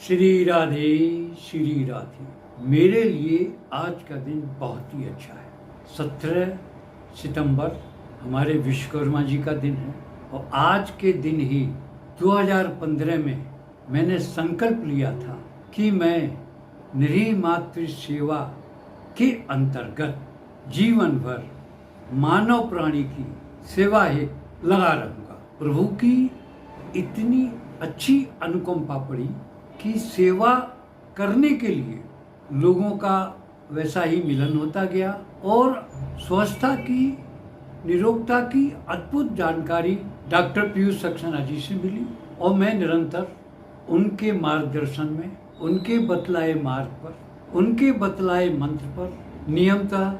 श्री राधे श्री राधे। मेरे लिए आज का दिन बहुत ही अच्छा है। 17 सितंबर हमारे विश्वकर्मा जी का दिन है और आज के दिन ही 2015 में मैंने संकल्प लिया था कि मैं निरीह मातृ सेवा के अंतर्गत जीवन भर मानव प्राणी की सेवा ही लगा रहूँगा। प्रभु की इतनी अच्छी अनुकंपा पड़ी कि सेवा करने के लिए लोगों का वैसा ही मिलन होता गया और स्वच्छता की, निरोगता की अद्भुत जानकारी डॉक्टर पीयूष सक्सेना जी से मिली और मैं निरंतर उनके मार्गदर्शन में, उनके बतलाए मार्ग पर, उनके बतलाए मंत्र पर नियमतः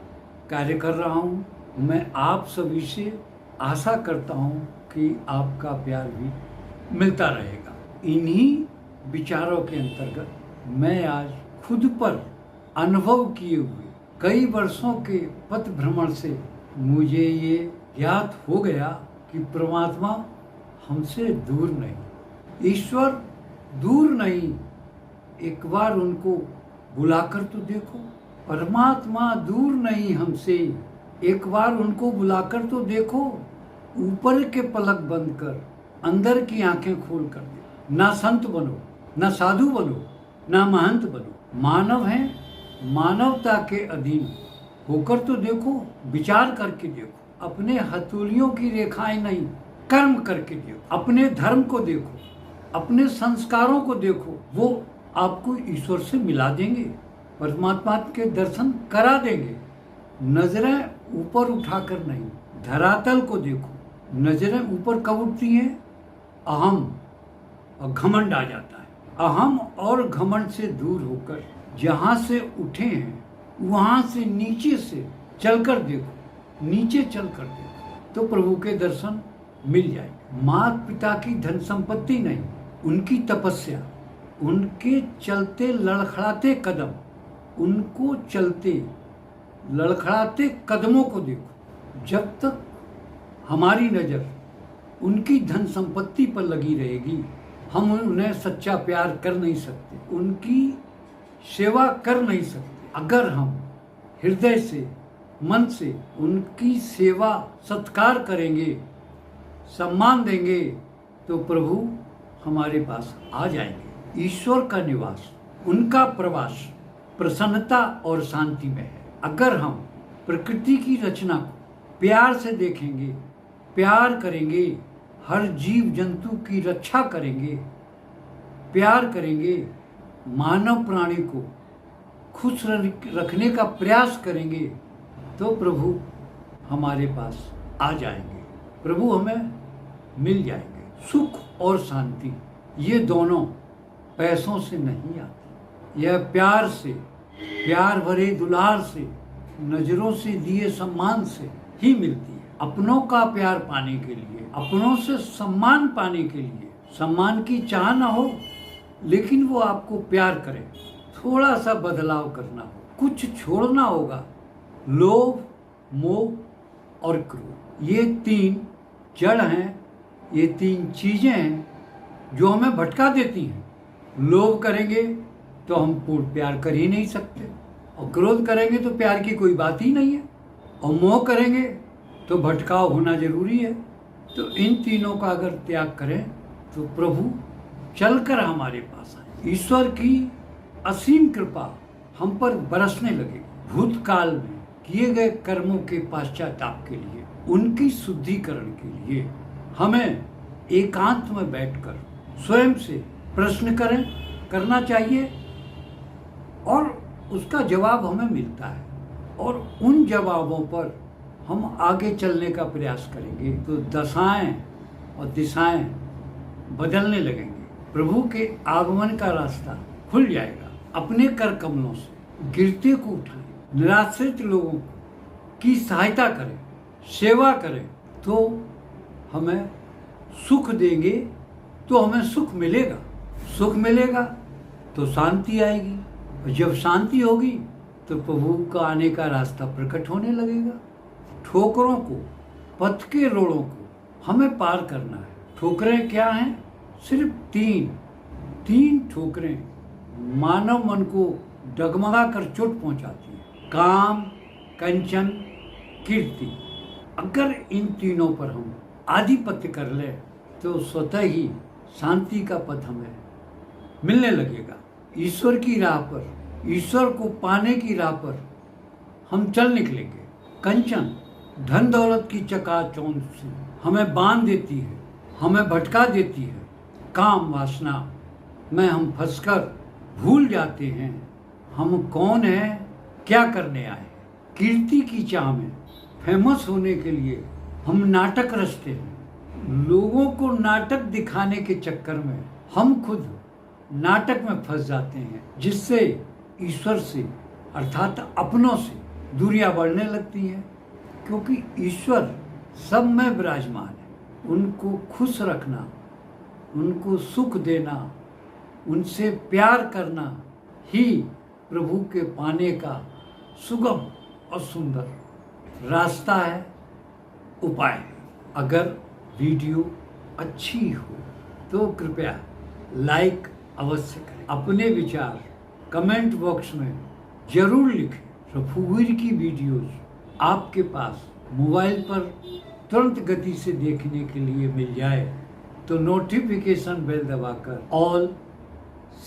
कार्य कर रहा हूँ। मैं आप सभी से आशा करता हूँ कि आपका प्यार भी मिलता रहेगा। इन्हीं विचारों के अंतर्गत मैं आज खुद पर अनुभव किए हुए कई वर्षों के पथ भ्रमण से मुझे ये ज्ञात हो गया कि परमात्मा हमसे दूर नहीं, ईश्वर दूर नहीं। एक बार उनको बुलाकर तो देखो। परमात्मा दूर नहीं हमसे, एक बार उनको बुलाकर तो देखो। ऊपर के पलक बंद कर अंदर की आंखें खोल कर दे। ना संत बनो, ना साधु बनो, ना महंत बनो। मानव हैं, मानवता के अधीन होकर तो देखो, विचार करके देखो। अपने हथेलियों की रेखाएं नहीं, कर्म करके देखो। अपने धर्म को देखो, अपने संस्कारों को देखो। वो आपको ईश्वर से मिला देंगे, परमात्मा के दर्शन करा देंगे। नजरें ऊपर उठाकर नहीं, धरातल को देखो। नजरें ऊपर कब उठती हैं? अहम और घमंड आ जाता है। अहम और घमंड से दूर होकर जहाँ से उठे हैं वहाँ से नीचे से चलकर देखो, नीचे चलकर देखो तो प्रभु के दर्शन मिल जाएंगे। माता पिता की धन संपत्ति नहीं, उनकी तपस्या, उनके चलते लड़खड़ाते कदम, उनको चलते लड़खड़ाते कदमों को देखो। जब तक हमारी नज़र उनकी धन संपत्ति पर लगी रहेगी, हम उन्हें सच्चा प्यार कर नहीं सकते, उनकी सेवा कर नहीं सकते। अगर हम हृदय से, मन से उनकी सेवा सत्कार करेंगे, सम्मान देंगे तो प्रभु हमारे पास आ जाएंगे। ईश्वर का निवास, उनका प्रवास प्रसन्नता और शांति में है। अगर हम प्रकृति की रचना को प्यार से देखेंगे, प्यार करेंगे, हर जीव जंतु की रक्षा करेंगे, प्यार करेंगे, मानव प्राणी को खुश रखने का प्रयास करेंगे तो प्रभु हमारे पास आ जाएंगे, प्रभु हमें मिल जाएंगे। सुख और शांति ये दोनों पैसों से नहीं आती, यह प्यार से, प्यार भरे दुलार से, नजरों से दिए सम्मान से ही मिलती है। अपनों का प्यार पाने के लिए, अपनों से सम्मान पाने के लिए, सम्मान की चाह ना हो लेकिन वो आपको प्यार करे, थोड़ा सा बदलाव करना हो, कुछ छोड़ना होगा। लोभ, मोह और क्रोध ये तीन जड़ हैं, ये तीन चीजें हैं जो हमें भटका देती हैं। लोभ करेंगे तो हम पूर्ण प्यार कर ही नहीं सकते, और क्रोध करेंगे तो प्यार की कोई बात ही नहीं है, और मोह करेंगे तो भटकाव होना जरूरी है। तो इन तीनों का अगर त्याग करें तो प्रभु चलकर हमारे पास आए। ईश्वर की असीम कृपा हम पर बरसने लगे। भूतकाल में किए गए कर्मों के पश्चाताप के लिए, उनकी शुद्धिकरण के लिए हमें एकांत में बैठकर स्वयं से प्रश्न करना चाहिए और उसका जवाब हमें मिलता है, और उन जवाबों पर हम आगे चलने का प्रयास करेंगे तो दशाएं और दिशाएं बदलने लगेंगे। प्रभु के आगमन का रास्ता खुल जाएगा। अपने कर कमलों से गिरते को उठाएं, निराश्रित लोगों की सहायता करें, सेवा करें तो हमें सुख देंगे, तो हमें सुख मिलेगा। सुख मिलेगा तो शांति आएगी, और जब शांति होगी तो प्रभु का आने का रास्ता प्रकट होने लगेगा। ठोकरों को, पथ के रोड़ों को हमें पार करना है। ठोकरें क्या हैं? सिर्फ तीन ठोकरें मानव मन को डगमगा कर चोट पहुंचाती है। काम, कंचन, कीर्ति, अगर इन तीनों पर हम आधिपत्य कर ले तो स्वतः ही शांति का पथ हमें मिलने लगेगा। ईश्वर की राह पर, ईश्वर को पाने की राह पर हम चल निकलेंगे। कंचन धन दौलत की चकाचौंध से हमें बांध देती है, हमें भटका देती है। काम वासना में हम फंसकर भूल जाते हैं हम कौन हैं, क्या करने आए। कीर्ति की चाह में फेमस होने के लिए हम नाटक रचते हैं। लोगों को नाटक दिखाने के चक्कर में हम खुद नाटक में फंस जाते हैं, जिससे ईश्वर से अर्थात अपनों से दूरियां बढ़ने लगती हैं। क्योंकि ईश्वर सब में विराजमान है। उनको खुश रखना, उनको सुख देना, उनसे प्यार करना ही प्रभु के पाने का सुगम और सुंदर रास्ता है, उपाय है। अगर वीडियो अच्छी हो तो कृपया लाइक अवश्य करें। अपने विचार कमेंट बॉक्स में जरूर लिखें। रघुवीर की वीडियोस आपके पास मोबाइल पर तुरंत गति से देखने के लिए मिल जाए तो नोटिफिकेशन बेल दबाकर ऑल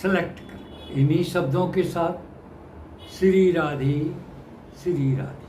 सेलेक्ट करें। इन्हीं शब्दों के साथ श्री राधे, श्री राधे।